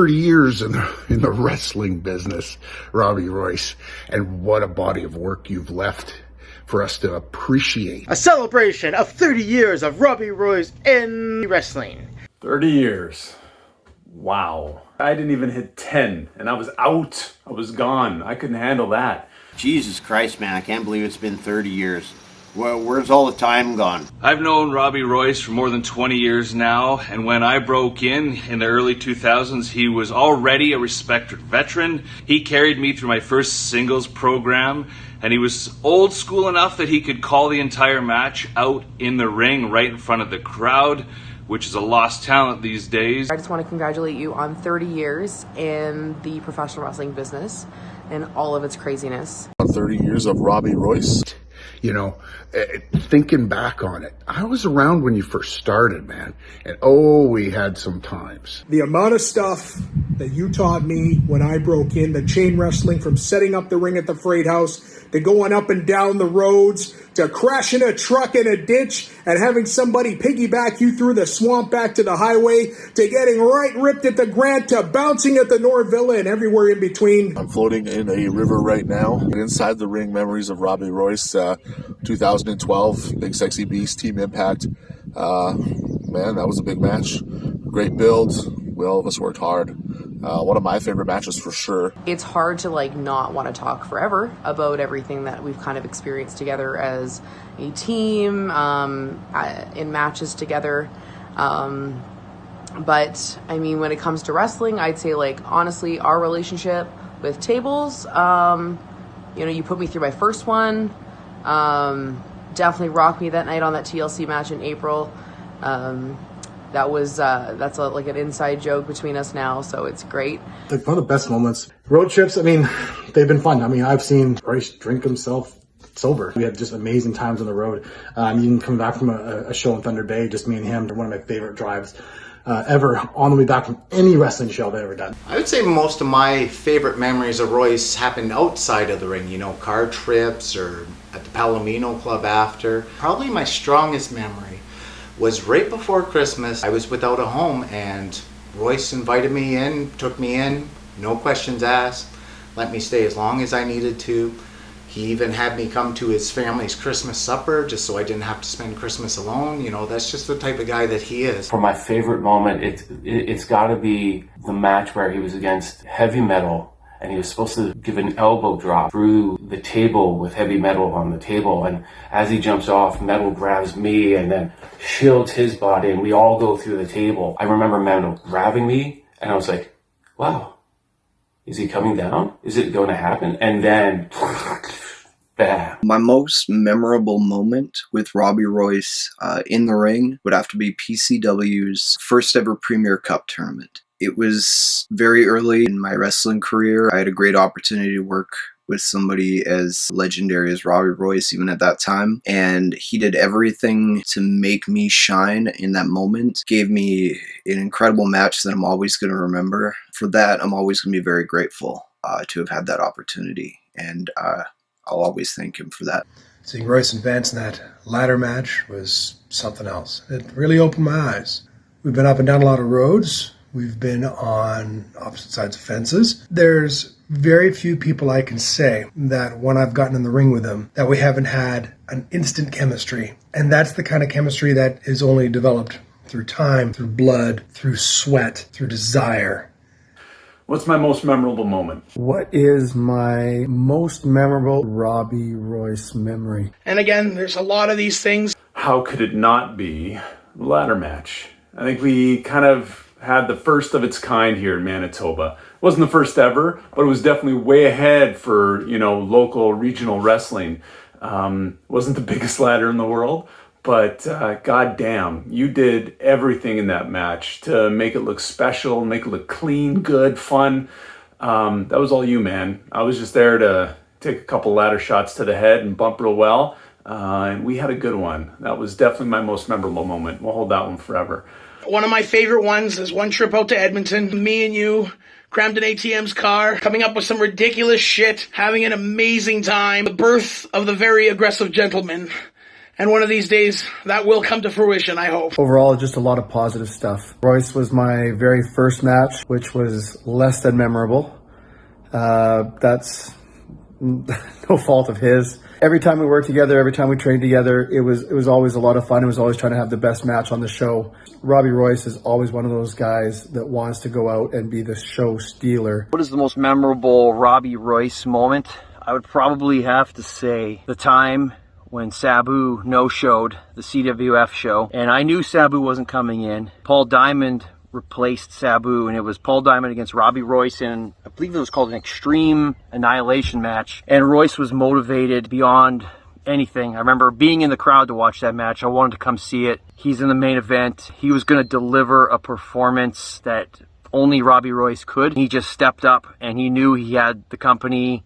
30 years in the wrestling business, Robby Royce, and what a body of work you've left for us to appreciate. A celebration of 30 years of Robby Royce in wrestling. 30 years. Wow. I didn't even hit 10 and I was out. I was gone. I couldn't handle that. Jesus Christ, man, I can't believe it's been 30 years. Well, where's all the time gone? I've known Robby Royce for more than 20 years now, and when I broke in the early 2000s, he was already a respected veteran. He carried me through my first singles program, and he was old school enough that he could call the entire match out in the ring right in front of the crowd, which is a lost talent these days. I just want to congratulate you on 30 years in the professional wrestling business and all of its craziness. 30 years of Robby Royce. You know, thinking back on it, I was around when you first started, man. And oh, we had some times. The amount of stuff that you taught me when I broke in, the chain wrestling, from setting up the ring at the Freight House to going up and down the roads to crashing a truck in a ditch and having somebody piggyback you through the swamp back to the highway, to getting right ripped at the Grant, to bouncing at the North Villa and everywhere in between. I'm floating in a river right now. Inside the ring, memories of Robby Royce, 2012, Big Sexy Beast, Team Impact. Man, that was a big match. Great build. We all of us worked hard. One of my favorite matches for sure. It's hard to not want to talk forever about everything that we've kind of experienced together as a team, in matches together. But I mean, when it comes to wrestling, I'd say honestly, our relationship with tables, you put me through my first one, definitely rocked me that night on that TLC match in April. That's an inside joke between us now, so it's great. One of the best moments. Road trips, I mean, they've been fun. I mean, I've seen Royce drink himself sober. We had just amazing times on the road. Even coming back from a show in Thunder Bay, just me and him, one of my favorite drives ever on the way back from any wrestling show I've ever done. I would say most of my favorite memories of Royce happened outside of the ring, car trips or at the Palomino Club after. Probably my strongest memory was right before Christmas. I was without a home and Royce invited me in, took me in, no questions asked, let me stay as long as I needed to. He even had me come to his family's Christmas supper just so I didn't have to spend Christmas alone. That's just the type of guy that he is. For my favorite moment, it's got to be the match where he was against Heavy Metal and he was supposed to give an elbow drop through the table with Heavy Metal on the table, and as he jumps off, Metal grabs me and then shields his body and we all go through the table. I remember Metal grabbing me and I was like, wow, is he coming down? Is it going to happen? And then bam. My most memorable moment with Robby Royce in the ring would have to be PCW's first ever Premier Cup tournament. It was very early in my wrestling career. I had a great opportunity to work with somebody as legendary as Robby Royce even at that time, and he did everything to make me shine in that moment. Gave me an incredible match that I'm always going to remember. For that, I'm always going to be very grateful to have had that opportunity, and I'll always thank him for that. Seeing Royce and Vance in that ladder match was something else. It really opened my eyes. We've been up and down a lot of roads. We've been on opposite sides of fences. There's very few people I can say that when I've gotten in the ring with them that we haven't had an instant chemistry. And that's the kind of chemistry that is only developed through time, through blood, through sweat, through desire. What's my most memorable moment? What is my most memorable Robby Royce memory? And again, there's a lot of these things. How could it not be the ladder match? I think we kind of had the first of its kind here in Manitoba. It wasn't the first ever, but it was definitely way ahead for, local regional wrestling. Wasn't the biggest ladder in the world, but goddamn, you did everything in that match to make it look special, make it look clean, good, fun. That was all you, man. I was just there to take a couple ladder shots to the head and bump real well, and we had a good one. That was definitely my most memorable moment. We'll hold that one forever. One of my favorite ones is one trip out to Edmonton. Me and you crammed in ATM's car, coming up with some ridiculous shit, having an amazing time. The birth of the very aggressive gentleman. And one of these days, that will come to fruition, I hope. Overall, just a lot of positive stuff. Royce was my very first match, which was less than memorable. That's no fault of his. Every time we worked together, every time we trained together, it was always a lot of fun. It was always trying to have the best match on the show. Robby Royce is always one of those guys that wants to go out and be the show stealer. What is the most memorable Robby Royce moment? I would probably have to say the time when Sabu no-showed the CWF show, and I knew Sabu wasn't coming in. Paul Diamond replaced Sabu, and it was Paul Diamond against Robby Royce in, I believe it was called an Extreme Annihilation match, and Royce was motivated beyond anything. I remember being in the crowd to watch that match. I wanted to come see it. He's in the main event. He was going to deliver a performance that only Robby Royce could. He just stepped up, and he knew he had the company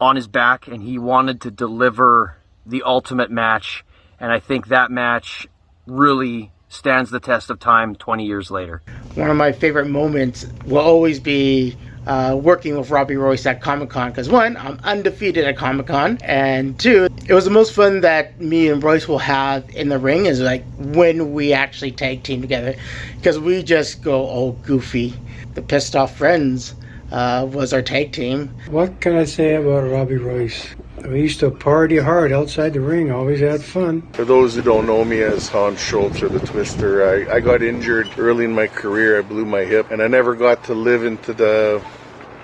on his back, and he wanted to deliver the ultimate match, and I think that match really stands the test of time 20 years later. One of my favorite moments will always be working with Robby Royce at Comic-Con, because one, I'm undefeated at Comic-Con, and two, it was the most fun that me and Royce will have in the ring is like when we actually tag team together, because we just go all goofy. The Pissed Off Friends was our tag team. What can I say about Robby Royce? We used to party hard outside the ring, always had fun. For those who don't know me as Hans Schultz or the Twister, I got injured early in my career. I blew my hip, and I never got to live into the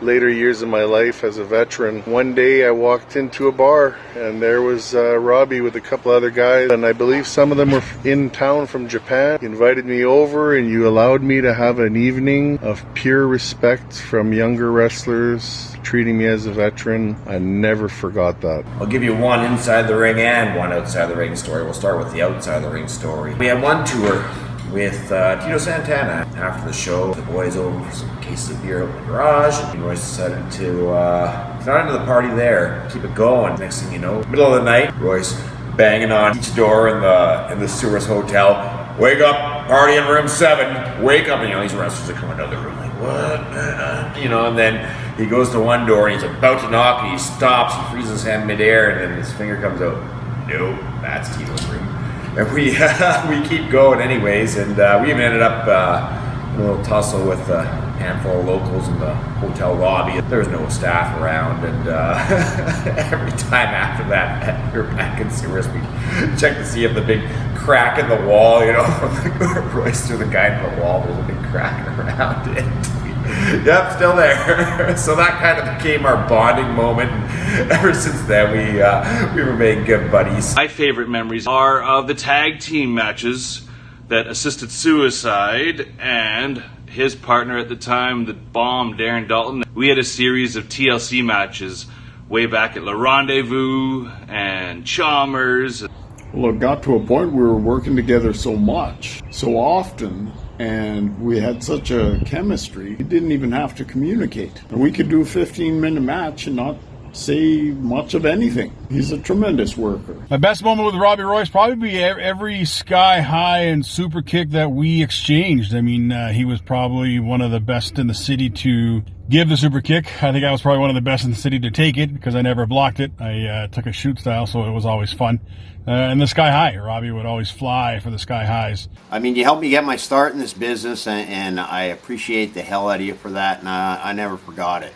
later years of my life as a veteran. One day I walked into a bar, and there was Robby with a couple other guys, and I believe some of them were in town from Japan. He invited me over, and you allowed me to have an evening of pure respect from younger wrestlers treating me as a veteran. I never forgot that. I'll give you one inside the ring and one outside the ring story. We'll start with the outside the ring story. We had one tour with Tito Santana. After the show, the boys over for some cases of beer out in the garage, and Royce decided to not into the party there, keep it going. Next thing you know, middle of the night, Royce banging on each door in the Sewers Hotel. Wake up, party in room 7. Wake up, and these wrestlers are coming out of the room like, what? And then he goes to one door and he's about to knock, and he stops, he freezes his hand midair, and then his finger comes out. Nope, that's Tito's room. And we keep going anyways, and we even ended up in a little tussle with a handful of locals in the hotel lobby. There was no staff around, and every time after that, we were back in Sewers, we checked to see if the big crack in the wall, from the Royce through the guy in the wall, there's a big crack around it. Yep, still there. So that kind of became our bonding moment. And ever since then, we remain good buddies. My favorite memories are of the tag team matches that assisted Suicide and his partner at the time, the Bomb, Darren Dalton. We had a series of TLC matches way back at Le Rendezvous and Chalmers. Well, it got to a point we were working together so much, so often, and we had such a chemistry, we didn't even have to communicate. And we could do a 15-minute match and not say much of anything. He's a tremendous worker. My best moment with Robby Royce probably be every sky high and super kick that we exchanged. I mean, he was probably one of the best in the city to give the super kick. I think I was probably one of the best in the city to take it because I never blocked it. I took a shoot style, so it was always fun. And the sky high, Robby would always fly for the sky highs. I mean, you helped me get my start in this business, and I appreciate the hell out of you for that, and I never forgot it.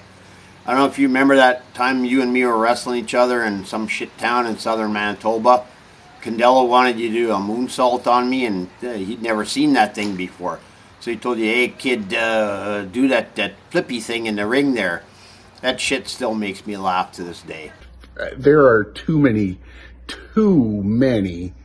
I don't know if you remember that time you and me were wrestling each other in some shit town in southern Manitoba. Candelo wanted you to do a moonsault on me, and he'd never seen that thing before. So he told you, hey kid, do that flippy thing in the ring there. That shit still makes me laugh to this day. There are too many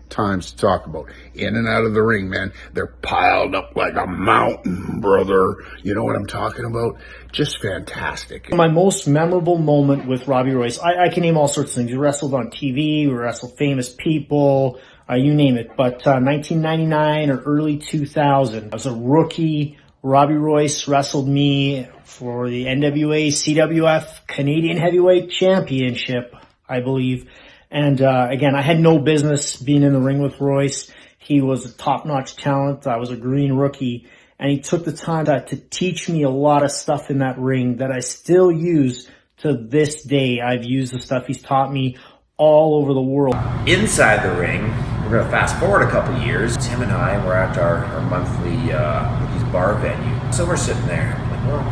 times to talk about. In and out of the ring, man. They're piled up like a mountain, brother. You know what I'm talking about? Just fantastic. My most memorable moment with Robby Royce, I can name all sorts of things. We wrestled on TV, we wrestled famous people, you name it. But 1999 or early 2000, I was a rookie. Robby Royce wrestled me for the NWA CWF Canadian Heavyweight Championship, I believe. And again, I had no business being in the ring with Royce. He was a top-notch talent. I was a green rookie. And he took the time to teach me a lot of stuff in that ring that I still use to this day. I've used the stuff he's taught me all over the world. Inside the ring, we're going to fast forward a couple years. Tim and I were at our monthly Rookies bar venue. So we're sitting there, like, well,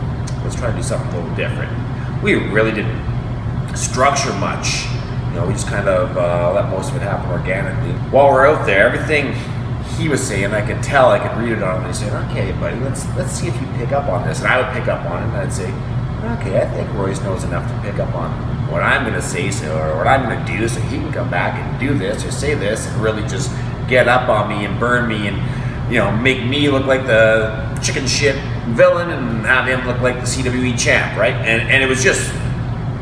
let's try to do something a little different. We really didn't structure much. You know, we just kind of let most of it happen organically. While we're out there, everything he was saying, I could tell, I could read it on him. And he said, okay, buddy, let's see if you pick up on this. And I would pick up on it, and I'd say, okay, I think Royce knows enough to pick up on what I'm going to say, or what I'm going to do, so he can come back and do this or say this and really just get up on me and burn me and, you know, make me look like the chicken shit villain and have him look like the CWE champ, right? And it was just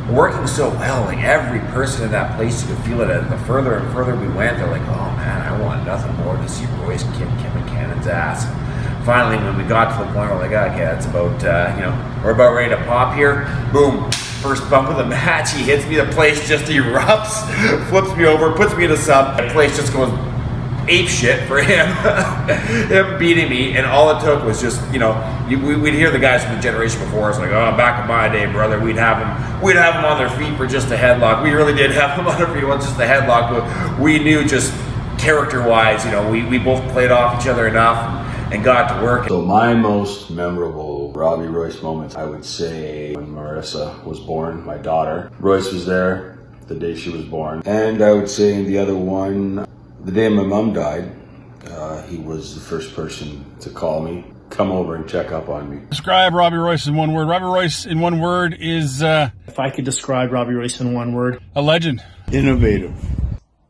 working so well. Like, every person in that place, you could feel it. As the further and further we went, they're like, oh man, I want nothing more to see Royce kick Kevin Cannon's ass. Finally, when we got to the point where we're like, okay, that's about, you know, we're about ready to pop here. Boom. First bump of the match, he hits me, the place just erupts, flips me over, puts me in a sub. The place just goes ape shit for him, him beating me, and all it took was just, you know, we'd hear the guys from the generation before us like, oh, back in my day, brother, we'd have them on their feet for just a headlock. We really did have them on their feet for just a headlock, but we knew just character-wise, you know, we both played off each other enough and got to work. So my most memorable Robby Royce moments, I would say when Marissa was born, my daughter. Royce was there the day she was born. And I would say the other one, the day my mom died, he was the first person to call me, come over and check up on me. Describe Robby Royce in one word. Robby Royce in one word is... if I could describe Robby Royce in one word. A legend. Innovative.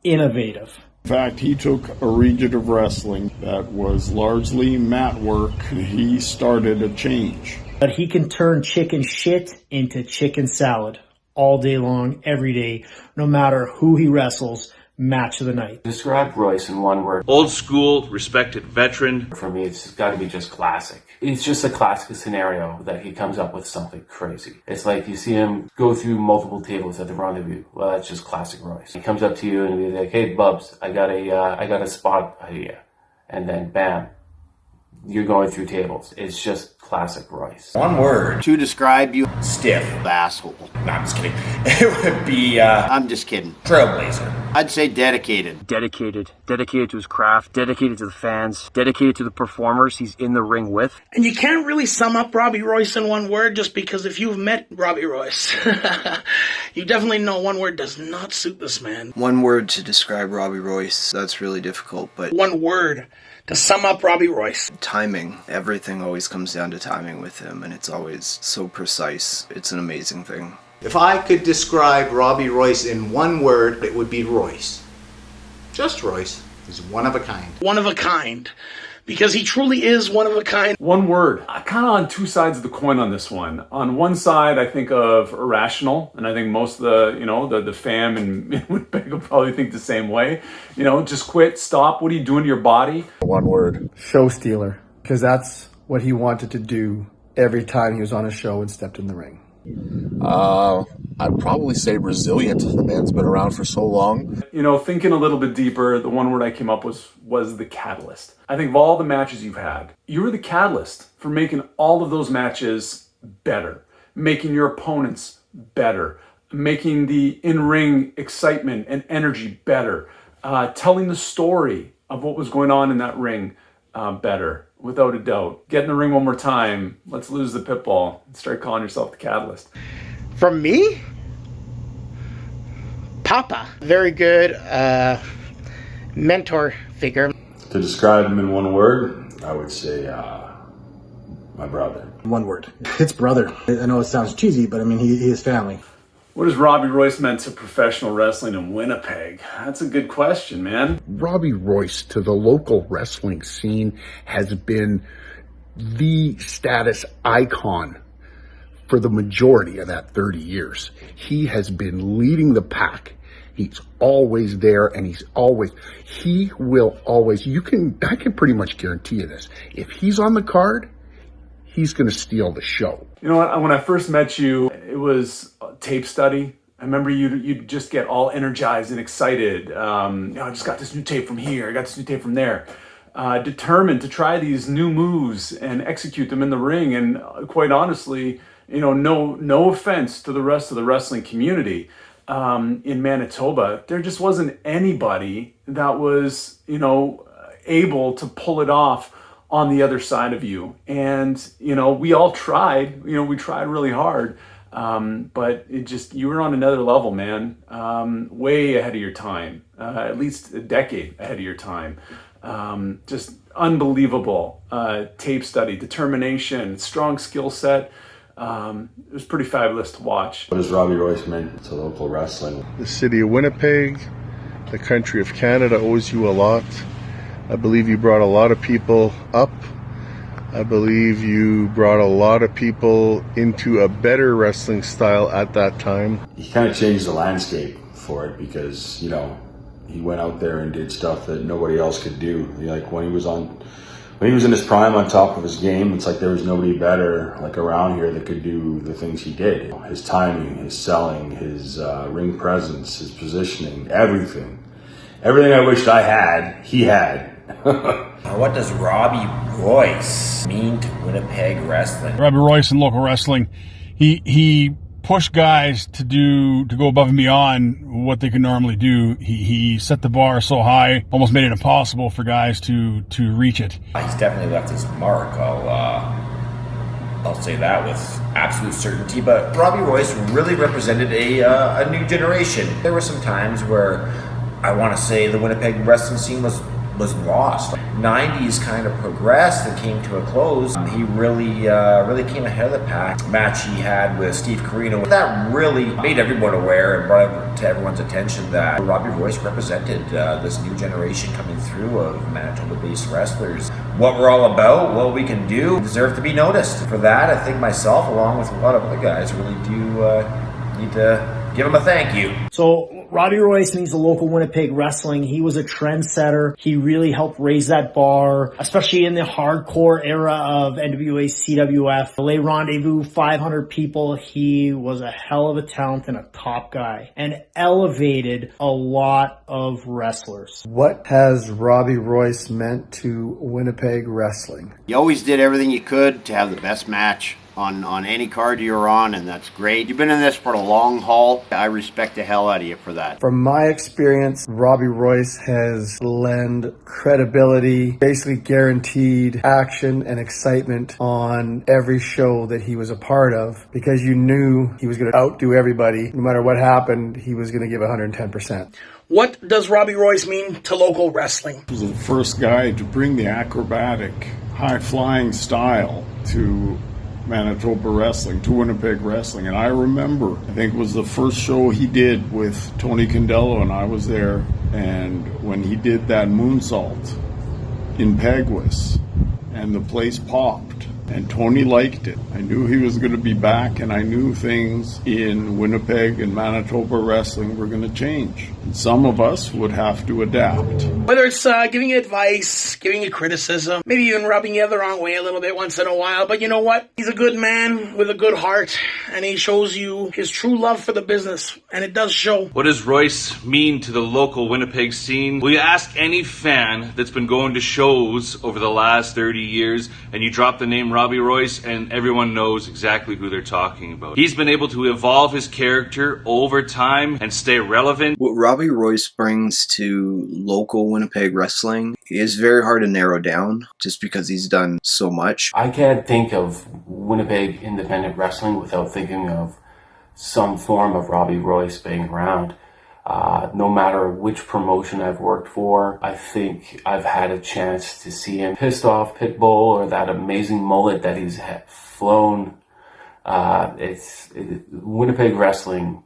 Innovative. In fact, he took a region of wrestling that was largely mat work. He started a change. But he can turn chicken shit into chicken salad all day long, every day, no matter who he wrestles. Match of the night. Describe Royce in one word. Old school, respected veteran. For me, it's got to be just classic. It's just a classic scenario that he comes up with something crazy. It's like you see him go through multiple tables at the rendezvous. Well, that's just classic Royce. He comes up to you and he's like, "Hey, Bubs, I got a spot idea," and then bam, you're going through tables. It's just classic Royce. One word to describe you: stiff. Asshole. No, I'm just kidding. It would be, I'm just kidding. Trailblazer. I'd say dedicated. Dedicated to his craft, dedicated to the fans, dedicated to the performers he's in the ring with. And you can't really sum up Robby Royce in one word, just because if you've met Robby Royce, you definitely know one word does not suit this man. One word to describe Robby Royce, that's really difficult, but... One word to sum up Robby Royce. Timing. Everything always comes down to timing with him, and it's always so precise. It's an amazing thing. If I could describe Robby Royce in one word, it would be Royce. Just Royce. He's one of a kind. One of a kind. Because he truly is one of a kind. One word. Kind of on two sides of the coin on this one. On one side, I think of irrational, and I think most of the fam in Winnipeg will probably think the same way. You know, just quit, stop. What are you doing to your body? One word. Show stealer. Because that's what he wanted to do every time he was on a show and stepped in the ring. I'd probably say resilient. The man's been around for so long. You know, thinking a little bit deeper, the one word I came up with was the catalyst. I think of all the matches you've had, you were the catalyst for making all of those matches better, making your opponents better, making the in-ring excitement and energy better, telling the story of what was going on in that ring better. Without a doubt. Get in the ring one more time. Let's lose the pit ball and start calling yourself the catalyst. From me? Papa. Very good mentor figure. To describe him in one word, I would say my brother. One word. It's brother. I know it sounds cheesy, but I mean, he is family. What has Robby Royce meant to professional wrestling in Winnipeg? That's a good question, man. Robby Royce to the local wrestling scene has been the status icon for the majority of that 30 years. He has been leading the pack. He's always there, and he will always, I can pretty much guarantee you this. If he's on the card, he's going to steal the show. You know what? When I first met you, it was a tape study. I remember you'd just get all energized and excited. I just got this new tape from here. I got this new tape from there. Determined to try these new moves and execute them in the ring. And quite honestly, no offense to the rest of the wrestling community, in Manitoba, there just wasn't anybody that was, able to pull it off on the other side of you. And, we all tried, we tried really hard. But you were on another level, man. Way ahead of your time, at least a decade ahead of your time. Just unbelievable tape study, determination, strong skill set. It was pretty fabulous to watch. What does Robby Royce mean to local wrestling? The city of Winnipeg, the country of Canada owes you a lot. I believe you brought a lot of people up. I believe you brought a lot of people into a better wrestling style at that time. He kind of changed the landscape for it because, he went out there and did stuff that nobody else could do. Like when he was in his prime on top of his game, it's like there was nobody better around here that could do the things he did. His timing, his selling, his ring presence, his positioning, everything. Everything I wished I had, he had. What does Robby Royce mean to Winnipeg wrestling? Robby Royce in local wrestling, he pushed guys to go above and beyond what they could normally do. He set the bar so high, almost made it impossible for guys to reach it. He's definitely left his mark. I'll say that with absolute certainty. But Robby Royce really represented a new generation. There were some times where I want to say the Winnipeg wrestling scene was lost. 90s kind of progressed and came to a close. He really came ahead of the pack. The match he had with Steve Corino, that really made everyone aware and brought to everyone's attention that Robby Royce represented this new generation coming through of Manitoba-based wrestlers. What we're all about, what we can do, deserve to be noticed. For that, I think myself, along with a lot of other guys, really do need to give him a thank you. So Robby Royce means the local Winnipeg wrestling. He was a trendsetter. He really helped raise that bar, especially in the hardcore era of NWA CWF. LA Rendezvous, 500 people. He was a hell of a talent and a top guy and elevated a lot of wrestlers. What has Robby Royce meant to Winnipeg wrestling? You always did everything you could to have the best match on any card you were on, and that's great. You've been in this for the long haul. I respect the hell out of you for that. From my experience, Robby Royce has lent credibility, basically guaranteed action and excitement on every show that he was a part of, because you knew he was going to outdo everybody. No matter what happened, he was going to give 110%. What does Robby Royce mean to local wrestling? He was the first guy to bring the acrobatic, high-flying style to Manitoba wrestling, to Winnipeg wrestling. And I remember, I think it was the first show he did with Tony Condello, and I was there. And when he did that moonsault in Peguis, and the place popped, and Tony liked it. I knew he was going to be back, and I knew things in Winnipeg and Manitoba wrestling were going to change. And some of us would have to adapt. Whether it's giving you advice, giving you criticism, maybe even rubbing you the wrong way a little bit once in a while, but you know what? He's a good man with a good heart, and he shows you his true love for the business, and it does show. What does Royce mean to the local Winnipeg scene? Will you ask any fan that's been going to shows over the last 30 years, and you drop the name Robby Royce, and everyone knows exactly who they're talking about. He's been able to evolve his character over time and stay relevant. What Robby Royce brings to local Winnipeg wrestling is very hard to narrow down just because he's done so much. I can't think of Winnipeg independent wrestling without thinking of some form of Robby Royce being around. No matter which promotion I've worked for, I think I've had a chance to see him pissed off Pitbull or that amazing mullet that he's flown. Winnipeg wrestling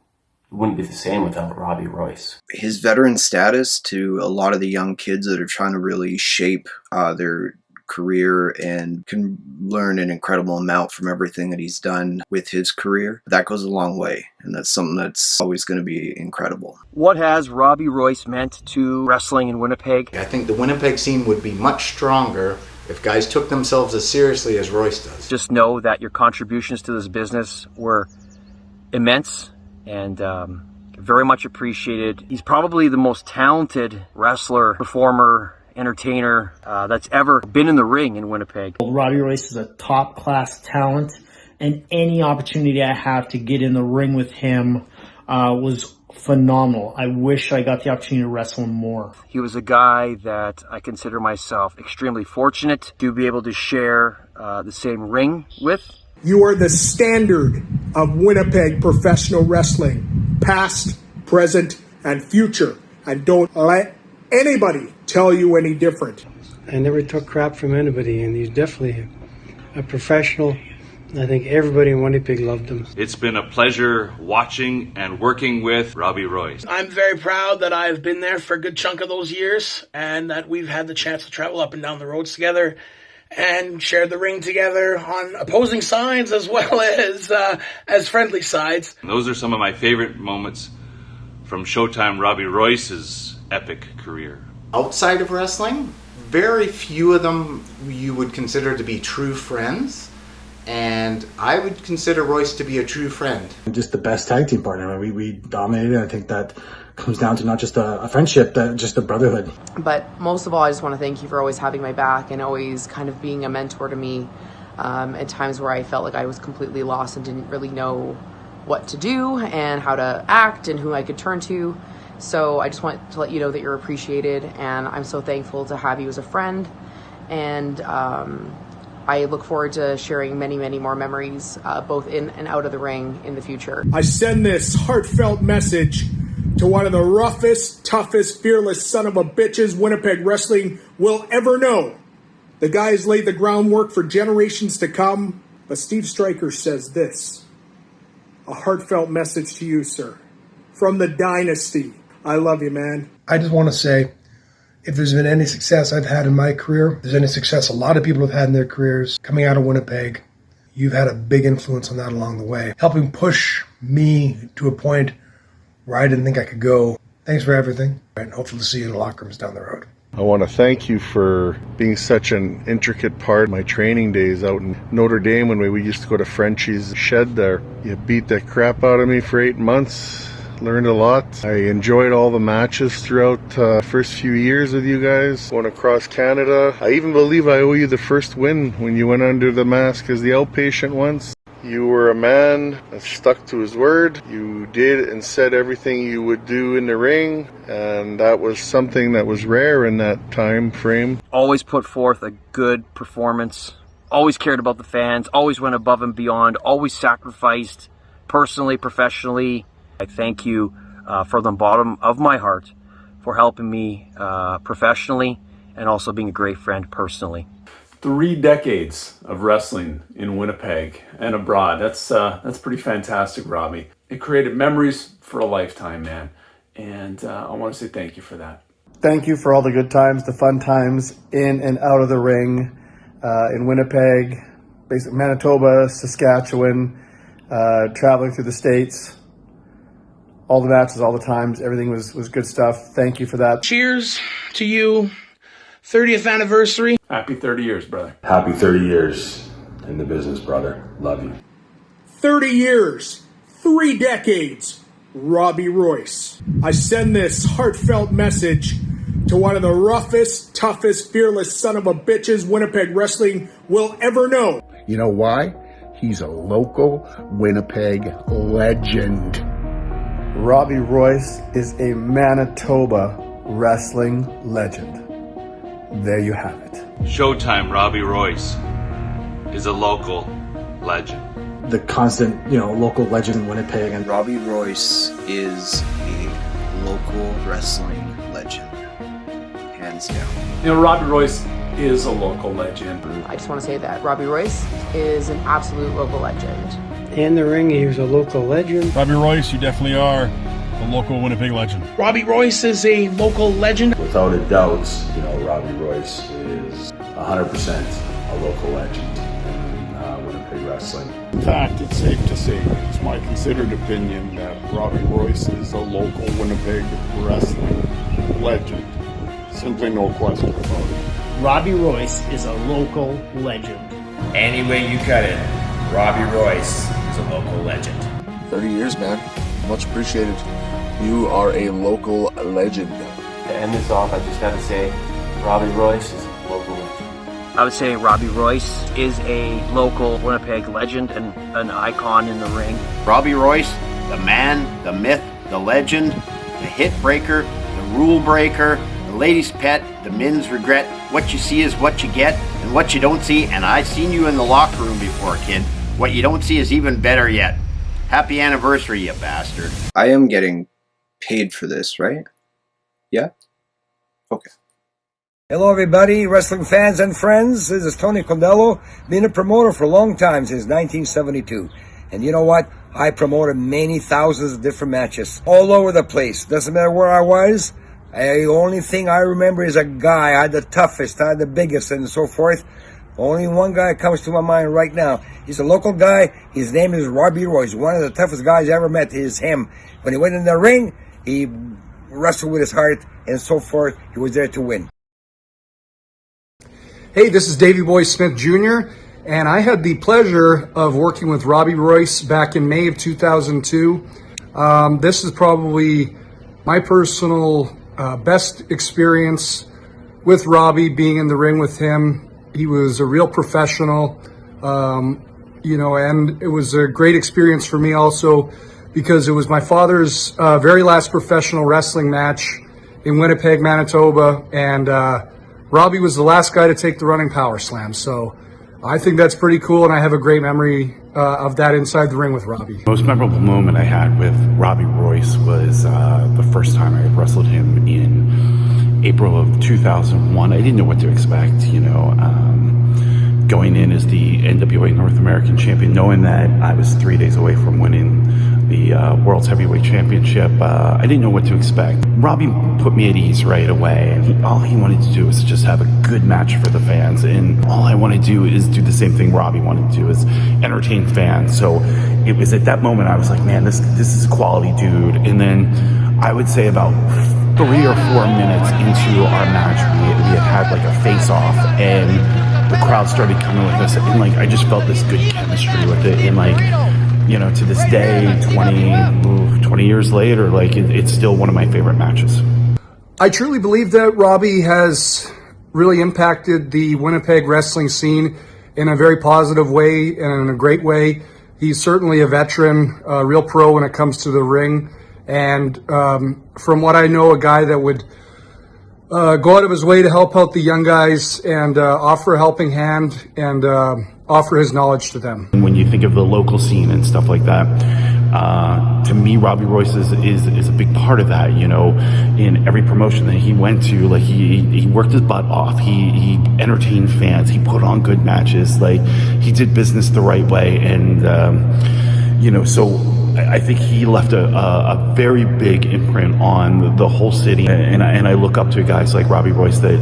wouldn't be the same without Robby Royce. His veteran status to a lot of the young kids that are trying to really shape their career and can learn an incredible amount from everything that he's done with his career. That goes a long way, and that's something that's always going to be incredible. What has Robby Royce meant to wrestling in Winnipeg? I think the Winnipeg scene would be much stronger if guys took themselves as seriously as Royce does. Just know that your contributions to this business were immense and very much appreciated. He's probably the most talented wrestler, performer, entertainer that's ever been in the ring in Winnipeg. Robby Royce is a top class talent, and any opportunity I have to get in the ring with him, was phenomenal. I wish I got the opportunity to wrestle him more. He was a guy that I consider myself extremely fortunate to be able to share the same ring with. You are the standard of Winnipeg professional wrestling, past, present, and future. And don't let anybody tell you any different. I never took crap from anybody, and he's definitely a professional. I think everybody in Winnipeg loved him. It's been a pleasure watching and working with Robby Royce. I'm very proud that I've been there for a good chunk of those years and that we've had the chance to travel up and down the roads together and share the ring together on opposing sides as well as friendly sides. And those are some of my favorite moments from Showtime Robby Royce's epic career. Outside of wrestling, very few of them you would consider to be true friends. And I would consider Royce to be a true friend. Just the best tag team partner. We dominated. I think that comes down to not just a friendship, just a brotherhood. But most of all, I just want to thank you for always having my back and always kind of being a mentor to me at times where I felt like I was completely lost and didn't really know what to do and how to act and who I could turn to. So I just want to let you know that you're appreciated, and I'm so thankful to have you as a friend. And I look forward to sharing many, many more memories, both in and out of the ring in the future. I send this heartfelt message to one of the roughest, toughest, fearless son of a bitches Winnipeg wrestling will ever know. The guy has laid the groundwork for generations to come, but Steve Stryker says this. A heartfelt message to you, sir. From the dynasty. I love you, man. I just want to say, if there's been any success I've had in my career, if there's any success a lot of people have had in their careers coming out of Winnipeg, you've had a big influence on that along the way, helping push me to a point where I didn't think I could go. Thanks for everything, and hopefully to see you in the locker rooms down the road. I want to thank you for being such an intricate part of my training days out in Notre Dame when we used to go to Frenchie's shed there. You beat the crap out of me for 8 months. Learned a lot. I enjoyed all the matches throughout the first few years with you guys. Going across Canada. I even believe I owe you the first win when you went under the mask as the outpatient once. You were a man that stuck to his word. You did and said everything you would do in the ring, and that was something that was rare in that time frame. Always put forth a good performance. Always cared about the fans. Always went above and beyond. Always sacrificed personally, professionally. I thank you from the bottom of my heart for helping me professionally and also being a great friend personally. 3 decades of wrestling in Winnipeg and abroad. That's pretty fantastic, Robby. It created memories for a lifetime, man. And I want to say thank you for that. Thank you for all the good times, the fun times in and out of the ring in Winnipeg, basically Manitoba, Saskatchewan, traveling through the States. All the matches, all the times, everything was good stuff. Thank you for that. Cheers to you. 30th anniversary. Happy 30 years, brother. Happy 30 years in the business, brother. Love you. 30 years, 3 decades, Robby Royce. I send this heartfelt message to one of the roughest, toughest, fearless son of a bitches Winnipeg wrestling will ever know. You know why? He's a local Winnipeg legend. Robby Royce is a Manitoba wrestling legend. There you have it. Showtime Robby Royce is a local legend. The constant, local legend in Winnipeg. And Robby Royce is a local wrestling legend. Hands down. Robby Royce is a local legend. I just want to say that Robby Royce is an absolute local legend. In the ring, he was a local legend. Robby Royce, you definitely are a local Winnipeg legend. Robby Royce is a local legend. Without a doubt, Robby Royce is 100% a local legend in Winnipeg wrestling. In fact, it's safe to say, it's my considered opinion that Robby Royce is a local Winnipeg wrestling legend. Simply no question about it. Robby Royce is a local legend. Any way you cut it, Robby Royce is a local legend. 30 years, man. Much appreciated. You are a local legend. To end this off, I just got to say, Robby Royce is a local legend. I would say Robby Royce is a local Winnipeg legend and an icon in the ring. Robby Royce the man, the myth, the legend, the hit breaker, the rule breaker, the ladies' pet, the men's regret. What you see is what you get, and what you don't see, and I've seen you in the locker room before, kid. What you don't see is even better yet. Happy anniversary, you bastard. I am getting paid for this, right? Yeah? Okay. Hello everybody, wrestling fans and friends. This is Tony Condello, been a promoter for a long time, since 1972. And you know what? I promoted many thousands of different matches all over the place. Doesn't matter where I was. The only thing I remember is a guy. I had the toughest, I had the biggest, and so forth. Only one guy comes to my mind right now. He's a local guy. His name is Robby Royce. One of the toughest guys I ever met is him. When he went in the ring, he wrestled with his heart and so forth. He was there to win. Hey, this is Davey Boy Smith Jr., and I had the pleasure of working with Robby Royce back in May of 2002. This is probably my personal best experience with Robby, being in the ring with him. He was a real professional, and it was a great experience for me also because it was my father's very last professional wrestling match in Winnipeg, Manitoba, and Robby was the last guy to take the running power slam. So I think that's pretty cool, and I have a great memory of that inside the ring with Robby. Most memorable moment I had with Robby Royce was the first time I wrestled him in April of 2001. I didn't know what to expect, going in as the NWA North American champion, knowing that I was 3 days away from winning the World's Heavyweight Championship. I didn't know what to expect. Robby put me at ease right away, and all he wanted to do was just have a good match for the fans, and all I want to do is do the same thing Robby wanted to do, is entertain fans. So it was at that moment I was like, man, this is a quality dude. And then I would say about 3 or 4 minutes into our match, we had like a face-off, and the crowd started coming with us, and like I just felt this good chemistry with it, and like, to this day, 20 years later, like it's still one of my favorite matches. I truly believe that Robby has really impacted the Winnipeg wrestling scene in a very positive way and in a great way. He's certainly a veteran, a real pro when it comes to the ring, and from what I know, a guy that would go out of his way to help out the young guys and offer a helping hand and offer his knowledge to them. When you think of the local scene and stuff like that, to me, Robby Royce is a big part of that. In every promotion that he went to, like he worked his butt off. He entertained fans. He put on good matches. Like he did business the right way, and so I think he left a very big imprint on the whole city. And I look up to guys like Robby Royce that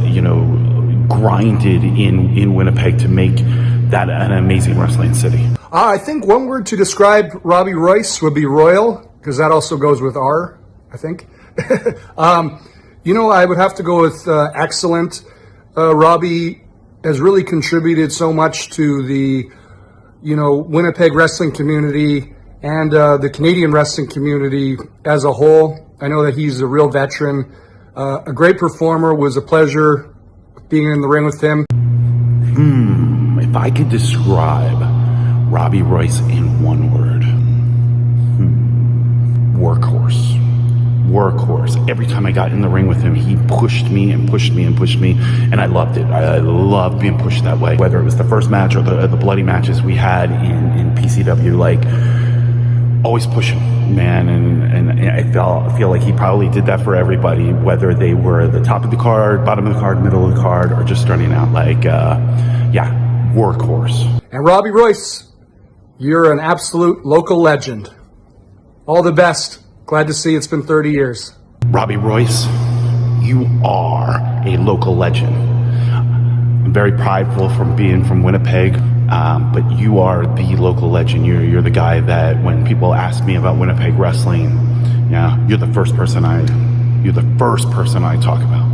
grinded in Winnipeg to make that an amazing wrestling city. I think one word to describe Robby Royce would be royal, because that also goes with R, I think. I would have to go with excellent. Robby has really contributed so much to the, Winnipeg wrestling community and the Canadian wrestling community as a whole. I know that he's a real veteran, a great performer. Was a pleasure being in the ring with him. If I could describe Robby Royce in one word, workhorse. Workhorse. Every time I got in the ring with him, he pushed me and pushed me and pushed me, and I loved it. I loved being pushed that way. Whether it was the first match or the bloody matches we had in PCW, like always pushing, man, and I feel like he probably did that for everybody, whether they were the top of the card, bottom of the card, middle of the card, or just starting out. Like, workhorse. And Robby Royce, you're an absolute local legend. All the best. Glad to see it's been 30 years. Robby Royce, you are a local legend. I'm very prideful from being from Winnipeg, but you are the local legend. You're the guy that when people ask me about Winnipeg wrestling, you're the first person I talk about.